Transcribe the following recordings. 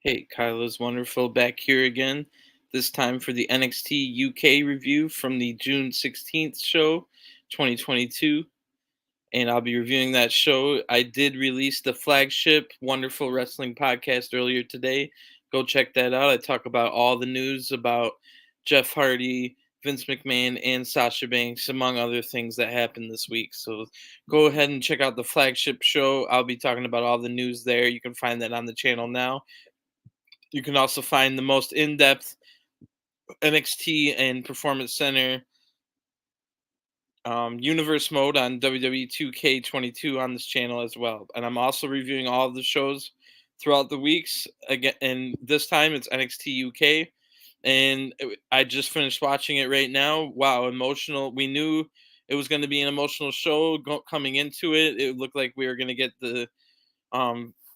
Hey, Kyla's wonderful back here again. This time for the NXT UK review from the June 16th show, 2022. And I'll be reviewing that show. I did release the flagship Wonderful Wrestling podcast earlier today. Go check that out. I talk about all the news about Jeff Hardy, Vince McMahon, and Sasha Banks, among other things that happened this week. So go ahead and check out the flagship show. I'll be talking about all the news there. You can find that on the channel now. You can also find the most in-depth NXT and Performance Center universe mode on WWE 2K22 on this channel as well. And I'm also reviewing all of the shows throughout the weeks. Again, and this time it's NXT UK. And I just finished watching it right now. Wow, emotional. We knew it was going to be an emotional show coming into it. It looked like we were going to get we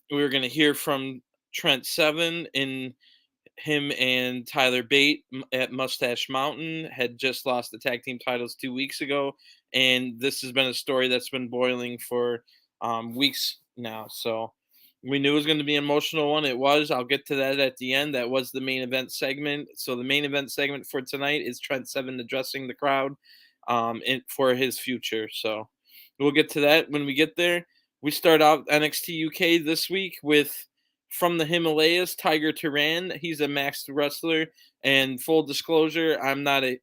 were going to hear from Trent Seven in him and Tyler Bate at Mustache Mountain had just lost the tag team titles 2 weeks ago, and this has been a story that's been boiling for weeks now. So we knew it was going to be an emotional one. It was. I'll get to that at the end. That was the main event segment. So the main event segment for tonight is Trent Seven addressing the crowd for his future. So we'll get to that when we get there. We start out NXT UK this week with from the Himalayas, Tiger Turan. He's a maxed wrestler. And full disclosure, my knowledge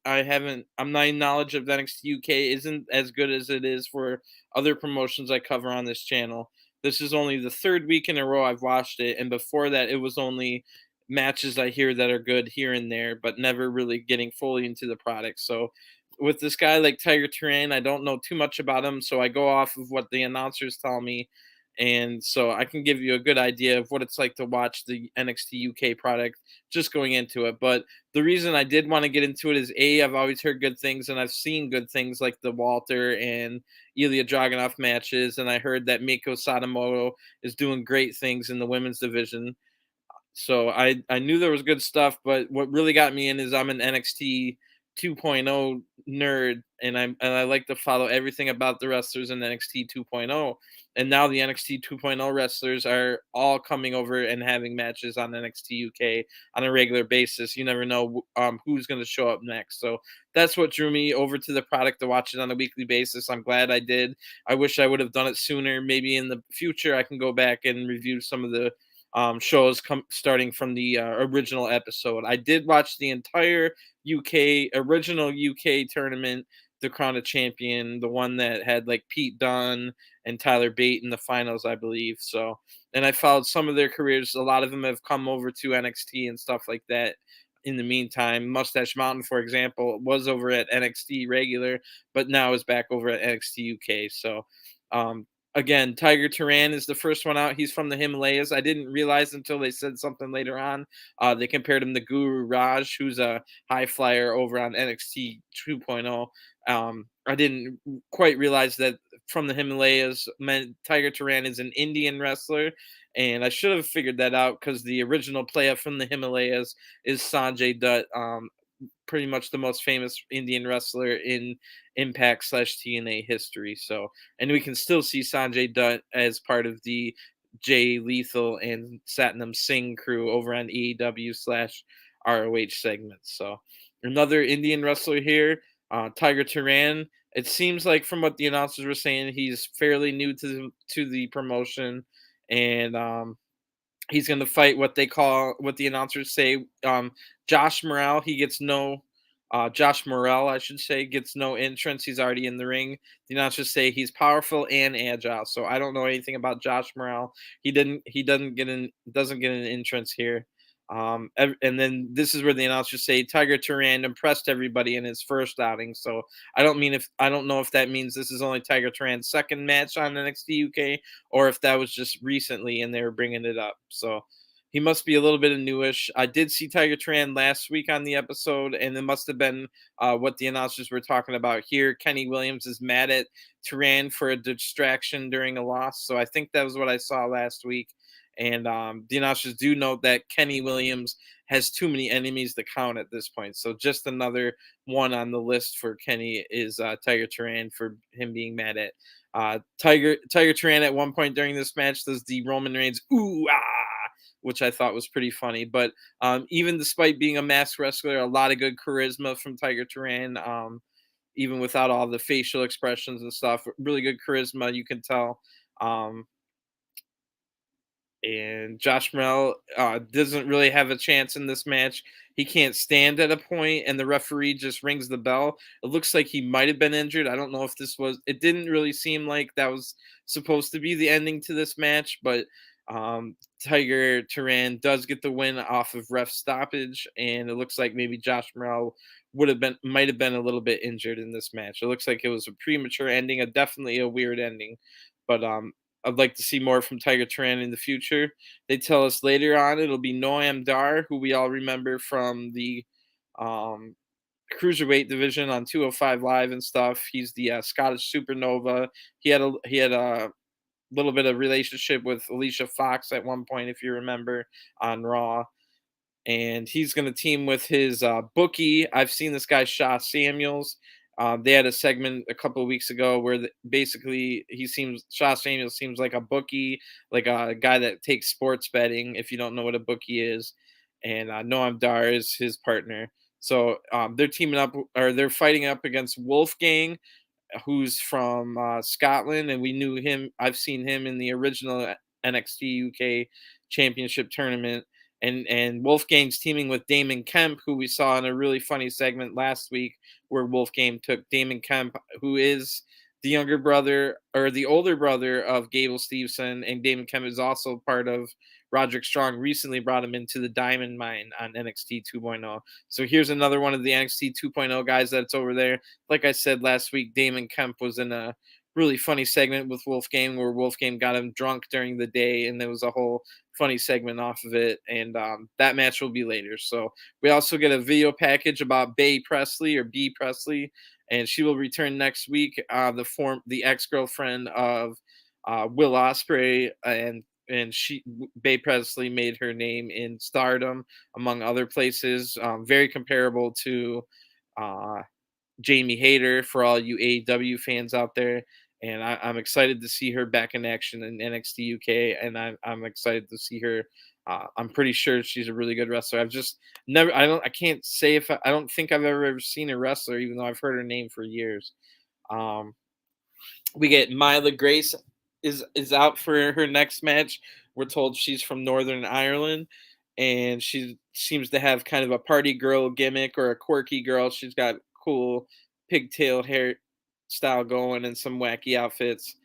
of NXT UK isn't as good as it is for other promotions I cover on this channel. This is only the third week in a row I've watched it, and before that, it was only matches I hear that are good here and there, but never really getting fully into the product. So with this guy like Tiger Turan, I don't know too much about him, so I go off of what the announcers tell me, and so I can give you a good idea of what it's like to watch the NXT UK product just going into it. But the reason I did want to get into it is I've always heard good things, and I've seen good things like the Walter and Ilya Dragunov matches, and I heard that Miko Sadamoto is doing great things in the women's division. So I knew there was good stuff, but what really got me in is I'm an NXT 2.0 nerd, and I like to follow everything about the wrestlers in NXT 2.0. And now the NXT 2.0 wrestlers are all coming over and having matches on NXT UK on a regular basis. You never know who's going to show up next. So that's what drew me over to the product to watch it on a weekly basis. I'm glad I did. I wish I would have done it sooner. Maybe in the future I can go back and review some of the shows starting from the original episode. I did watch the entire original UK tournament, the Crown of Champion, the one that had like Pete Dunne and Tyler Bate in the finals, I believe. So, and I followed some of their careers. A lot of them have come over to NXT and stuff like that. In the meantime, Mustache Mountain, for example, was over at NXT regular, but now is back over at NXT UK. So, um, again, Tiger Turan is the first one out. He's from the Himalayas. I didn't realize until they said something later on. They compared him to Guru Raj, who's a high flyer over on NXT 2.0. I didn't quite realize that from the Himalayas meant Tiger Turan is an Indian wrestler. And I should have figured that out because the original player from the Himalayas is Sanjay Dutt, pretty much the most famous Indian wrestler in Impact/TNA history. So, and we can still see Sanjay Dutt as part of the Jay Lethal and Satnam Singh crew over on AEW/ROH segments. So, another Indian wrestler here, Tiger Turan. It seems like from what the announcers were saying, he's fairly new to the promotion, and he's going to fight what the announcers say, Josh Morrell. He gets no Josh Morrell, I should say, gets no entrance. He's already in the ring. The announcers say he's powerful and agile. So I don't know anything about Josh Morrell. He doesn't get an entrance here. And then this is where the announcers say Tiger Turan impressed everybody in his first outing. So I don't know if that means this is only Tiger Turan's second match on NXT UK, or if that was just recently and they were bringing it up. So he must be a little bit of newish. I did see Tiger Turan last week on the episode, and it must have been what the announcers were talking about here. Kenny Williams is mad at Turan for a distraction during a loss. So I think that was what I saw last week. And the announcers do note that Kenny Williams has too many enemies to count at this point. So just another one on the list for Kenny is Tiger Turan for him being mad at Tiger Turan at one point during this match does the Roman Reigns ooh ah which I thought was pretty funny. But even despite being a masked wrestler, a lot of good charisma from Tiger Turan. Even without all the facial expressions and stuff, really good charisma, you can tell. Um, and Josh Morrell doesn't really have a chance in this match. He can't stand at a point, and the referee just rings the bell. It looks like he might have been injured. I don't know if this was. It didn't really seem like that was supposed to be the ending to this match, but Tiger Turan does get the win off of ref stoppage, and it looks like maybe Josh Morrell might have been a little bit injured in this match. It looks like it was a premature ending, a definitely a weird ending, but I'd like to see more from Tiger Turan in the future. They tell us later on it'll be Noam Dar, who we all remember from the um, cruiserweight division on 205 Live and stuff. He's the Scottish Supernova. He had a little bit of relationship with Alicia Fox at one point, if you remember, on Raw, and he's going to team with his bookie. I've seen this guy, Shaw Samuels. They had a segment a couple of weeks ago where basically Shaw Samuels seems like a bookie, like a guy that takes sports betting. If you don't know what a bookie is, and Noam Dar is his partner. So they're teaming up, or they're fighting up against Wolfgang, who's from Scotland, and we knew him. I've seen him in the original NXT UK Championship tournament, and Wolfgang's teaming with Damon Kemp, who we saw in a really funny segment last week, where Wolfgang took Damon Kemp, who is the younger brother or the older brother of Gable Steveson, and Damon Kemp is also part of Roderick Strong. Recently brought him into the Diamond Mine on NXT 2.0. So here's another one of the NXT 2.0 guys that's over there. Like I said last week, Damon Kemp was in a really funny segment with Wolfgang, where Wolfgang got him drunk during the day, and there was a whole funny segment off of it. And that match will be later. So we also get a video package about Bate Presley, or B Presley, and she will return next week. The ex girlfriend of Will Ospreay, and Bate Presley made her name in Stardom, among other places. Very comparable to uh, Jamie Hayter for all you AEW fans out there. And I'm excited to see her back in action in NXT UK, and I'm excited to see her. I'm pretty sure she's a really good wrestler. I've just never, I can't say if I don't think I've ever seen a wrestler, even though I've heard her name for years. Um, we get Miley Grace is out for her next match. We're told she's from Northern Ireland, and she seems to have kind of a party girl gimmick, or a quirky girl. She's got cool pigtail hair style going and some wacky outfits,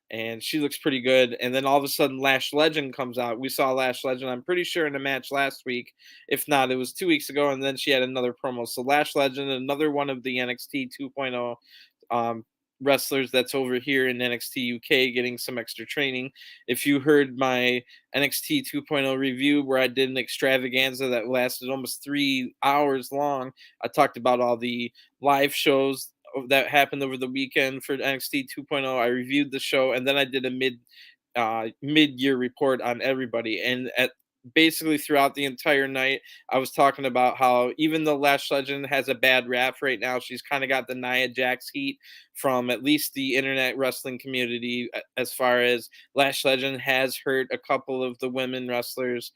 and she looks pretty good. And then all of a sudden, Lash Legend comes out. We saw Lash Legend, I'm pretty sure, in a match last week. If not, it was 2 weeks ago, and then she had another promo. So Lash Legend, another one of the NXT 2.0 um, wrestlers that's over here in NXT UK getting some extra training. If you heard my NXT 2.0 review, where I did an extravaganza that lasted almost 3 hours long, I talked about all the live shows that happened over the weekend for NXT 2.0. I reviewed the show, and then I did a mid-year report on everybody. And at basically throughout the entire night, I was talking about how even though Lash Legend has a bad rap right now, she's kind of got the Nia Jax heat from at least the internet wrestling community, as far as Lash Legend has hurt a couple of the women wrestlers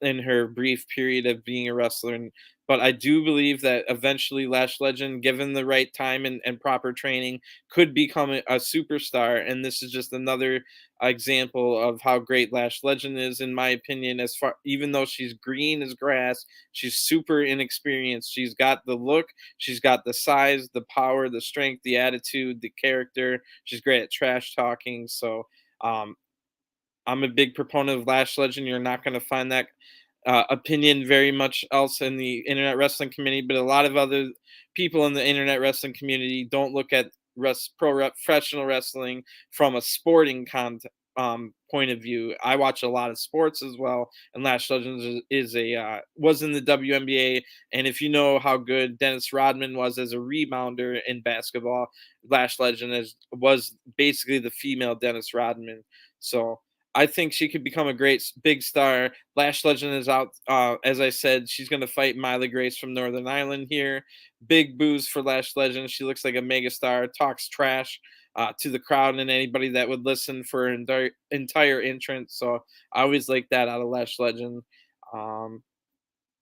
in her brief period of being a wrestler. But I do believe that eventually Lash Legend, given the right time and proper training, could become a superstar. And this is just another example of how great Lash Legend is, in my opinion. Even though she's green as grass, she's super inexperienced. She's got the look, she's got the size, the power, the strength, the attitude, the character. She's great at trash talking. So um, I'm a big proponent of Lash Legend. You're not going to find that opinion very much else in the internet wrestling community, but a lot of other people in the internet wrestling community don't look at professional wrestling from a sporting point of view. I watch a lot of sports as well, and Lash Legends was in the WNBA. And if you know how good Dennis Rodman was as a rebounder in basketball, Lash Legend was basically the female Dennis Rodman. So I think she could become a great big star. Lash Legend is out. As I said, she's going to fight Miley Grace from Northern Ireland here. Big boos for Lash Legend. She looks like a mega star, talks trash. to the crowd and anybody that would listen for an entire entrance. So I always like that out of Lash Legend. Um,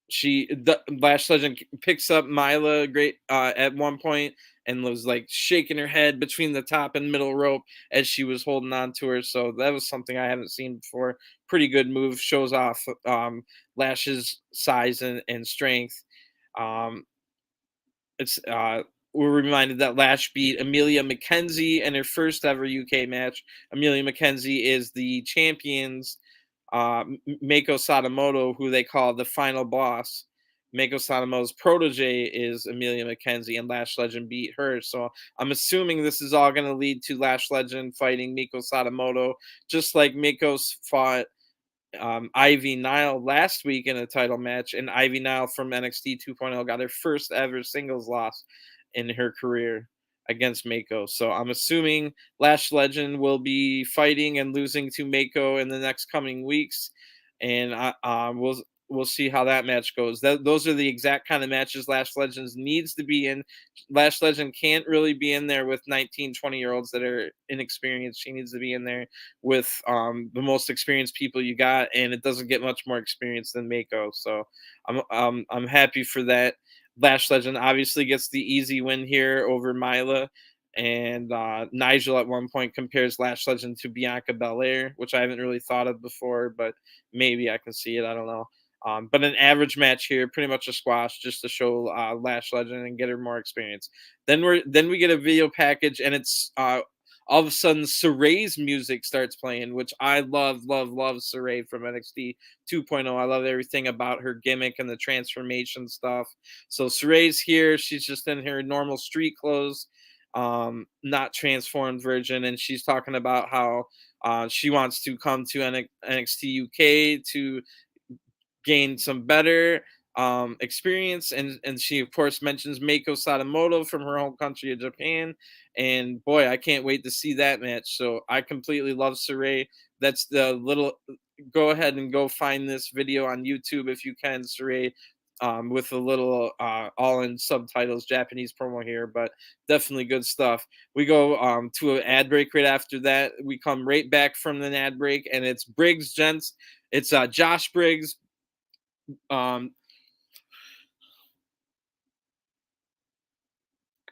the Lash Legend picks up Mila great at one point and was like shaking her head between the top and middle rope as she was holding on to her. So that was something I haven't seen before. Pretty good move. Shows off Lash's size and strength. Um, it's we're reminded that Lash beat Amelia McKenzie in her first ever UK match. Amelia McKenzie is the champion's Mako Sadamoto, who they call the final boss. Mako Sadamoto's protege is Amelia McKenzie, and Lash Legend beat her. So I'm assuming this is all going to lead to Lash Legend fighting Miko Sadamoto, just like Mako's fought Ivy Nile last week in a title match, and Ivy Nile from NXT 2.0 got her first ever singles loss in her career against Mako. So I'm assuming Lash Legend will be fighting and losing to Mako in the next coming weeks, and we'll see how that match goes. Those are the exact kind of matches Lash Legends needs to be in. Lash Legend can't really be in there with 19, 20-year olds that are inexperienced. She needs to be in there with the most experienced people you got, and it doesn't get much more experience than Mako. So I'm happy for that. Lash Legend obviously gets the easy win here over Mila. And Nigel at one point compares Lash Legend to Bianca Belair, which I haven't really thought of before, but maybe I can see it. I don't know. But an average match here, pretty much a squash, just to show Lash Legend and get her more experience. Then we get a video package, and it's all of a sudden Saray's music starts playing, which I love Saray from NXT 2.0. I love everything about her gimmick and the transformation stuff. So Saray's here. She's just in her normal street clothes, not transformed version, and she's talking about how she wants to come to NXT UK to gain some better experience, and she of course mentions Mako Sadamoto from her home country of Japan, and boy, I can't wait to see that match. So I completely love Saray. That's the little Go ahead and go find this video on YouTube if you can, Saray, with a little all in subtitles Japanese promo here, but definitely good stuff. We go to an ad break. Right after that, we come right back from the ad break, and it's Briggs Gents. It's Josh Briggs, um,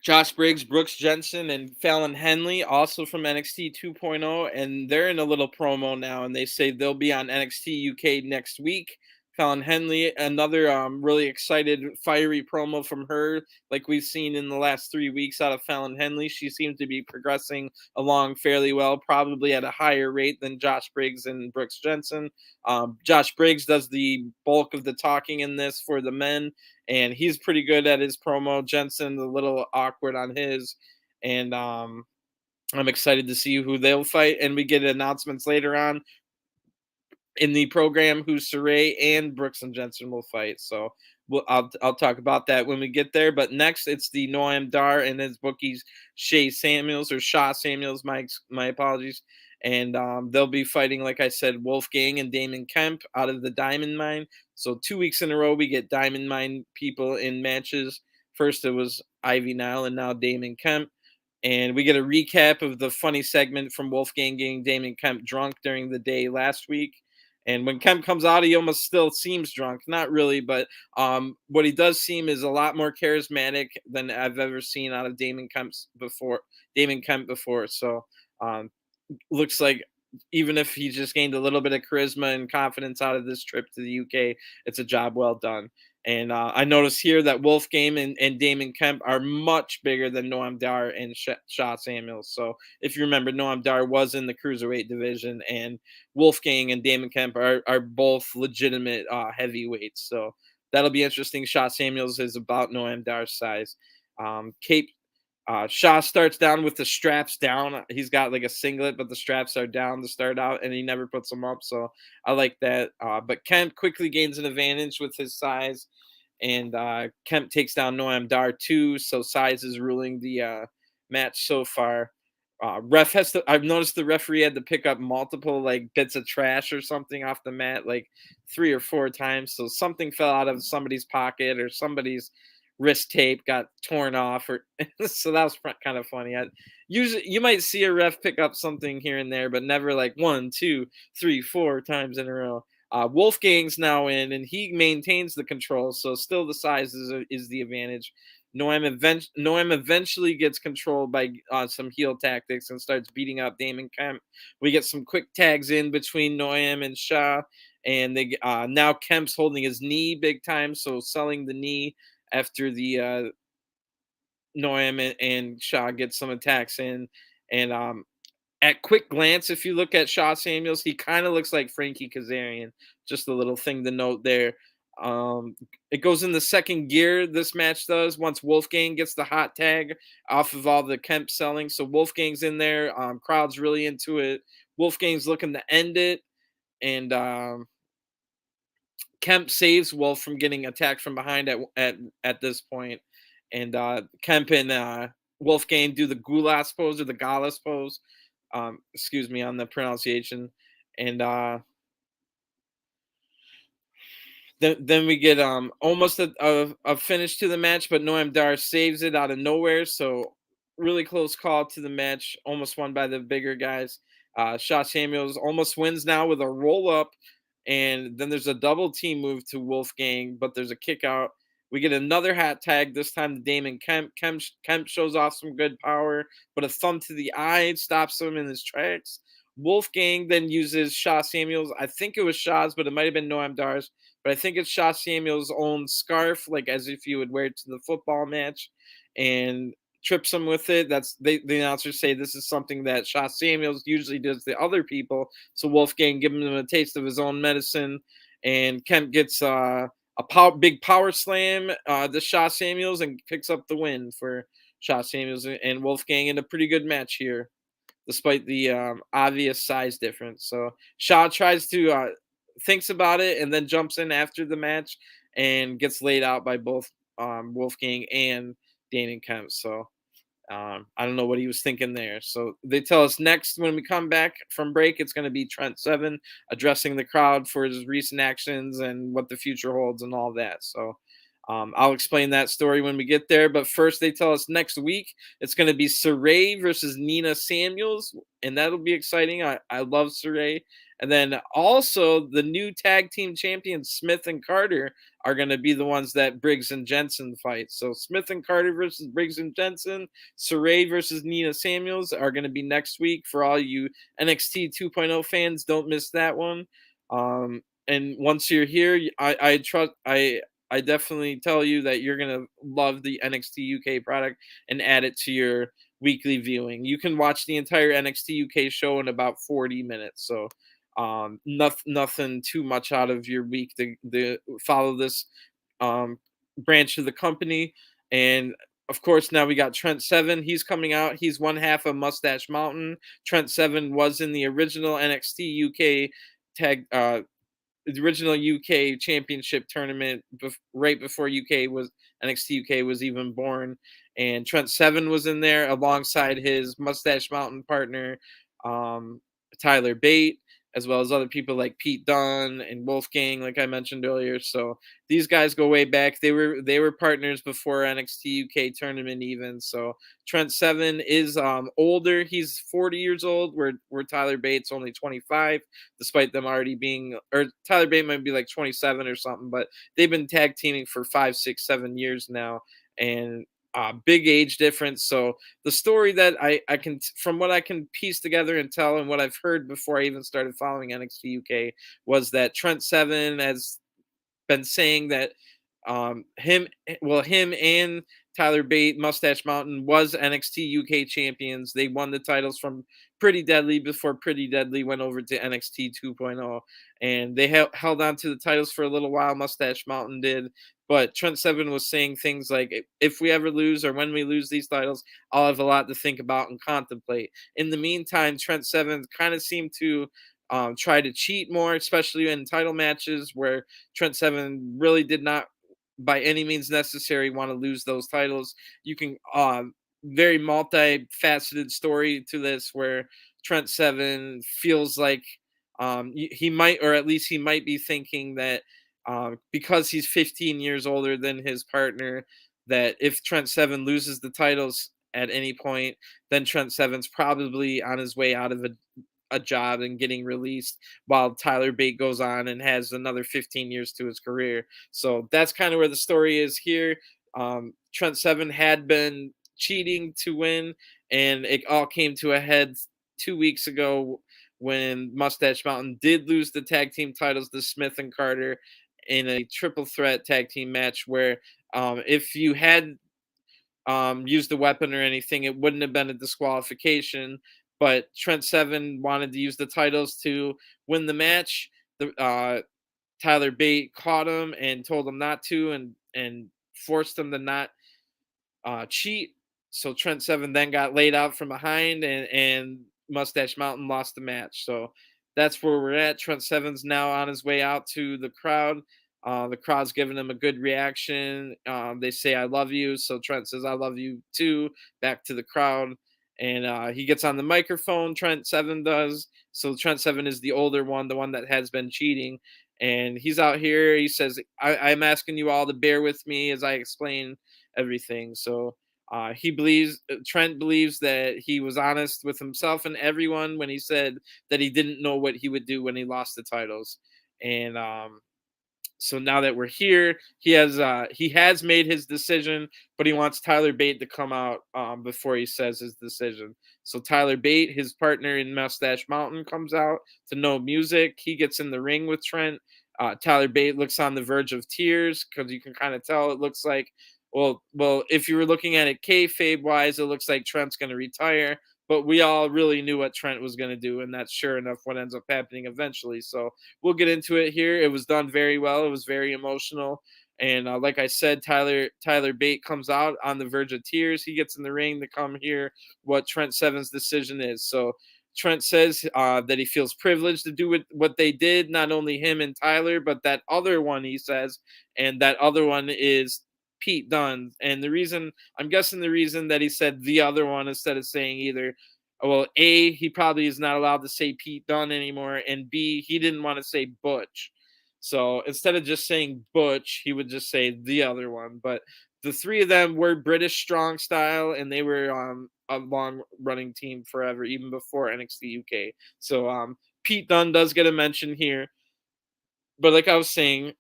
Josh Briggs, Brooks Jensen, and Fallon Henley, also from NXT 2.0, and they're in a little promo now, and they say they'll be on NXT UK next week. Fallon Henley, another really excited, fiery promo from her, like we've seen in the last 3 weeks out of Fallon Henley. She seems to be progressing along fairly well, probably at a higher rate than Josh Briggs and Brooks Jensen. Josh Briggs does the bulk of the talking in this for the men, and he's pretty good at his promo. Jensen's a little awkward on his, and I'm excited to see who they'll fight. And we get announcements later on in the program who Saray and Brooks and Jensen will fight. So I'll talk about that when we get there. But next, it's the Noam Dar and his bookies Shay Samuels or Shaw Samuels. My apologies. And they'll be fighting, like I said, Wolfgang and Damon Kemp out of the Diamond Mine. So 2 weeks in a row, we get Diamond Mine people in matches. First, it was Ivy Nile, and now Damon Kemp. And we get a recap of the funny segment from Wolfgang getting Damon Kemp drunk during the day last week. And when Kemp comes out, he almost still seems drunk. Not really, but what he does seem is a lot more charismatic than I've ever seen out of Damon Kemp before. So looks like even if he just gained a little bit of charisma and confidence out of this trip to the UK, it's a job well done. And I noticed here that Wolfgang and Damon Kemp are much bigger than Noam Dar and Shaw Samuels. So if you remember, Noam Dar was in the cruiserweight division, and Wolfgang and Damon Kemp are both legitimate heavyweights. So that'll be interesting. Shaw Samuels is about Noam Dar's size. Cape Shaw starts down with the straps down. He's got like a singlet, but the straps are down to start out, and he never puts them up. So I like that. But Kemp quickly gains an advantage with his size, and Kemp takes down Noam Dar too. So size is ruling the match so far. Ref has to. I've noticed the referee had to pick up multiple like bits of trash or something off the mat, like 3 or 4 times. So something fell out of somebody's pocket, or somebody's wrist tape got torn off, or so that was kind of funny. usually you might see a ref pick up something here and there, but never like one, two, three, four times in a row. Wolfgang's now in, and he maintains the control, so still the size is the advantage. Noam eventually gets controlled by some heel tactics and starts beating up Damon Kemp. We get some quick tags in between Noam and Shaw, and they now Kemp's holding his knee big time, so selling the knee after the Noam and Shaw get some attacks in, and at quick glance, if you look at Shaw Samuels, he kind of looks like Frankie Kazarian. Just a little thing to note there. Um, it goes in the second gear. This match does once Wolfgang gets the hot tag off of all the Kemp selling. So Wolfgang's in there. Crowd's really into it. Wolfgang's looking to end it, and Kemp saves Wolf from getting attacked from behind at this point, and Kemp and Wolfgang do the Gulas pose or the Gallus pose. Excuse me on the pronunciation, and then we get almost a finish to the match, but Noam Dar saves it out of nowhere. So really close call to the match, almost won by the bigger guys. Shaw Samuels almost wins now with a roll up, and then there's a double team move to Wolfgang, but there's a kick out. We get another hat tag, this time to Damon Kemp. Kemp shows off some good power, but a thumb to the eye stops him in his tracks. Wolfgang then uses Shaw Samuels. I think it was Shaw's, but it might have been Noam Dar's. But I think it's Shaw Samuels' own scarf, like as if you would wear it to the football match, and trips him with it. The announcers say this is something that Shaw Samuels usually does to other people. So Wolfgang giving him a taste of his own medicine, and Kemp gets big power slam to Shaw Samuels and picks up the win for Shaw Samuels and Wolfgang in a pretty good match here, despite the obvious size difference. So Shaw tries to thinks about it and then jumps in after the match and gets laid out by both Wolfgang and Damon Kemp. So I don't know what he was thinking there. So they tell us next when we come back from break, it's going to be Trent Seven addressing the crowd for his recent actions and what the future holds and all that. So I'll explain that story when we get there. But first, they tell us next week it's going to be Saray versus Nina Samuels, and that'll be exciting. I love Saray. And then also the new tag team champions, Smith and Carter, are going to be the ones that Briggs and Jensen fight. So Smith and Carter versus Briggs and Jensen, Saray versus Nina Samuels are going to be next week for all you NXT 2.0 fans. Don't miss that one. And once you're here, I definitely tell you that you're going to love the NXT UK product and add it to your weekly viewing. You can watch the entire NXT UK show in about 40 minutes. So nothing too much out of your week to follow this branch of the company. And of course, now we got Trent Seven. He's coming out. He's one half of Mustache Mountain. Trent Seven was in the original NXT UK tag the original UK Championship tournament right before UK was NXT UK was even born, and Trent Seven was in there alongside his Mustache Mountain partner, um, Tyler Bate, as well as other people like Pete Dunne and Wolfgang, like I mentioned earlier. So these guys go way back. They were partners before NXT UK tournament even. So Trent Seven is older. He's 40 years old. Where Tyler Bate's only 25, despite them already being, or Tyler Bate might be like 27 or something, but they've been tag teaming for 5, 6, 7 years now, and big age difference. So the story that I can, from what I can piece together and tell, and what I've heard before I even started following NXT UK, was that Trent Seven has been saying that him and Tyler Bate, Mustache Mountain, was NXT UK champions. They won the titles from Pretty Deadly before Pretty Deadly went over to NXT 2.0, and they held on to the titles for a little while. Mustache Mountain did, but Trent Seven was saying things like, "If we ever lose or when we lose these titles, I'll have a lot to think about and contemplate." In the meantime, Trent Seven kind of seemed to try to cheat more, especially in title matches where Trent Seven really did not, by any means necessary, want to lose those titles. You can very multifaceted story to this where Trent Seven feels like he might, or at least he might be thinking that because he's 15 years older than his partner, that if Trent Seven loses the titles, at any point, then Trent Seven's probably on his way out of a job and getting released while Tyler Bate goes on and has another 15 years to his career. So that's kind of where the story is here. Trent Seven had been cheating to win, and it all came to a head 2 weeks ago when Mustache Mountain did lose the tag team titles to Smith and Carter in a triple threat tag team match where if you had used a weapon or anything, it wouldn't have been a disqualification. But Trent Seven wanted to use the titles to win the match. The Tyler Bate caught him and told him not to, and forced him to not cheat. So Trent Seven then got laid out from behind, and Mustache Mountain lost the match. So that's where we're at. Trent Seven's now on his way out to the crowd. The crowd's giving him a good reaction. They say "I love you," so Trent says "I love you too" back to the crowd, and he gets on the microphone. Trent Seven does. So Trent Seven is the older one, the one that has been cheating, and he's out here. He says, "I'm asking you all to bear with me as I explain everything." So Trent believes that he was honest with himself and everyone when he said that he didn't know what he would do when he lost the titles. And so now that we're here, he has made his decision, but he wants Tyler Bate to come out before he says his decision. So Tyler Bate, his partner in Mustache Mountain, comes out to no music. He gets in the ring with Trent. Tyler Bate looks on the verge of tears because you can kind of tell it looks like, well, if you were looking at it kayfabe wise, it looks like Trent's going to retire. But we all really knew what Trent was going to do, and that's sure enough what ends up happening eventually. So we'll get into it here. It was done very well. It was very emotional. And like I said, Tyler Bate comes out on the verge of tears. He gets in the ring to come hear what Trent Seven's decision is. So Trent says that he feels privileged to do what they did, not only him and Tyler, but that other one, he says, and that other one is Pete Dunne. And I'm guessing the reason that he said the other one instead of saying either, well, A, he probably is not allowed to say Pete Dunne anymore, and B, he didn't want to say Butch. So instead of just saying Butch, he would just say the other one. But the three of them were British strong style, and they were a long running team forever, even before NXT UK. So Pete Dunne does get a mention here. But like I was saying,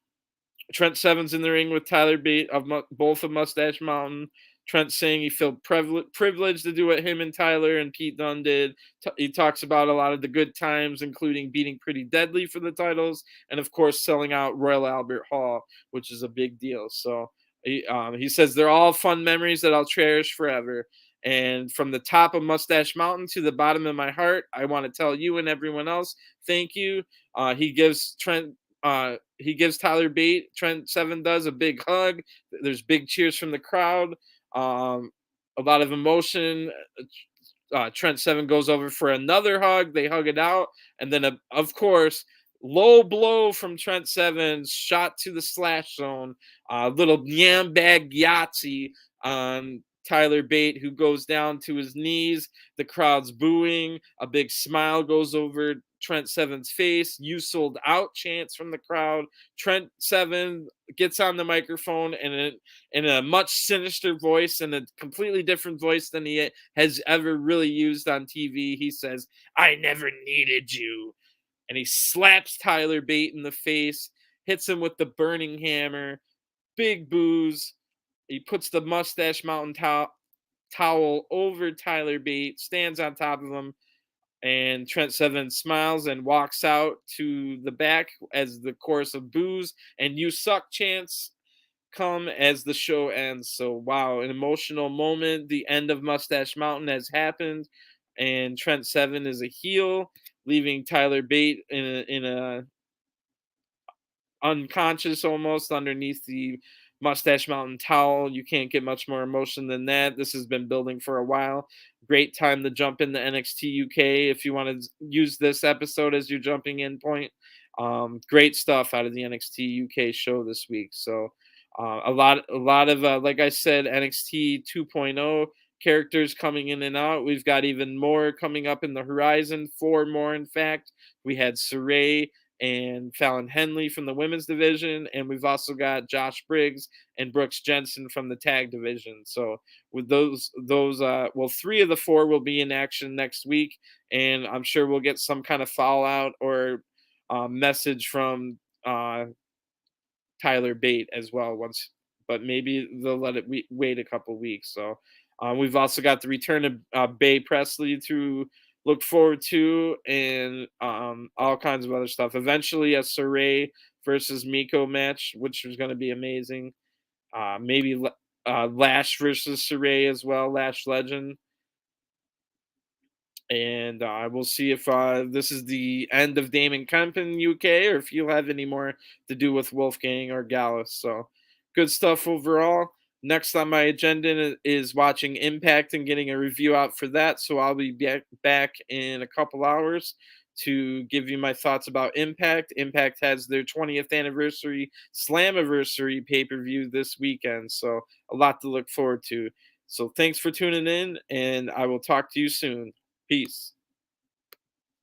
Trent Seven's in the ring with Tyler Bate of both of Mustache Mountain. Trent saying he felt privileged to do what him and Tyler and Pete Dunne did. He talks about a lot of the good times, including beating Pretty Deadly for the titles, and of course selling out Royal Albert Hall, which is a big deal. So he says they're all fun memories that I'll cherish forever. And from the top of Mustache Mountain to the bottom of my heart, I want to tell you and everyone else, thank you. He gives Tyler Bate, Trent Seven does, a big hug. There's big cheers from the crowd. Um, a lot of emotion. Trent Seven goes over for another hug. They hug it out. And then, of course, low blow from Trent Seven, shot to the slash zone. Little yam bag Yahtzee on Tyler Bate, who goes down to his knees. The crowd's booing. A big smile goes over Trent Seven's face. "You sold out" chants from the crowd. Trent Seven gets on the microphone and in a much sinister voice and a completely different voice than he has ever really used on TV. He says, "I never needed you." And he slaps Tyler Bate in the face, hits him with the burning hammer. Big boos. He puts the Mustache Mountain towel over Tyler Bate, stands on top of him, and Trent Seven smiles and walks out to the back as the chorus of boos and "You suck" chants come as the show ends. So, wow, an emotional moment. The end of Mustache Mountain has happened, and Trent Seven is a heel, leaving Tyler Bate in a unconscious almost underneath the Mustache Mountain towel. You can't get much more emotion than that. This has been building for a while. Great time to jump into NXT UK if you want to use this episode as your jumping in point. Great stuff out of the NXT UK show this week. So a lot of like I said, NXT 2.0 characters coming in and out. We've got even more coming up in the horizon. 4 more, in fact. We had Saray and Fallon Henley from the women's division, and we've also got Josh Briggs and Brooks Jensen from the tag division. So with well, 3 of the 4 will be in action next week, and I'm sure we'll get some kind of fallout or message from Tyler Bate as well once, but maybe they'll let it wait a couple weeks. So we've also got the return of Bay Presley to look forward to, and all kinds of other stuff. Eventually, a Saray versus Miko match, which is going to be amazing. Maybe Lash versus Saray as well, Lash Legend. And we'll see if this is the end of Damon Kemp in UK, or if he'll have any more to do with Wolfgang or Gallus. So good stuff overall. Next on my agenda is watching Impact and getting a review out for that. So I'll be back in a couple hours to give you my thoughts about Impact. Impact has their 20th anniversary Slammiversary pay-per-view this weekend. So a lot to look forward to. So thanks for tuning in, and I will talk to you soon. Peace.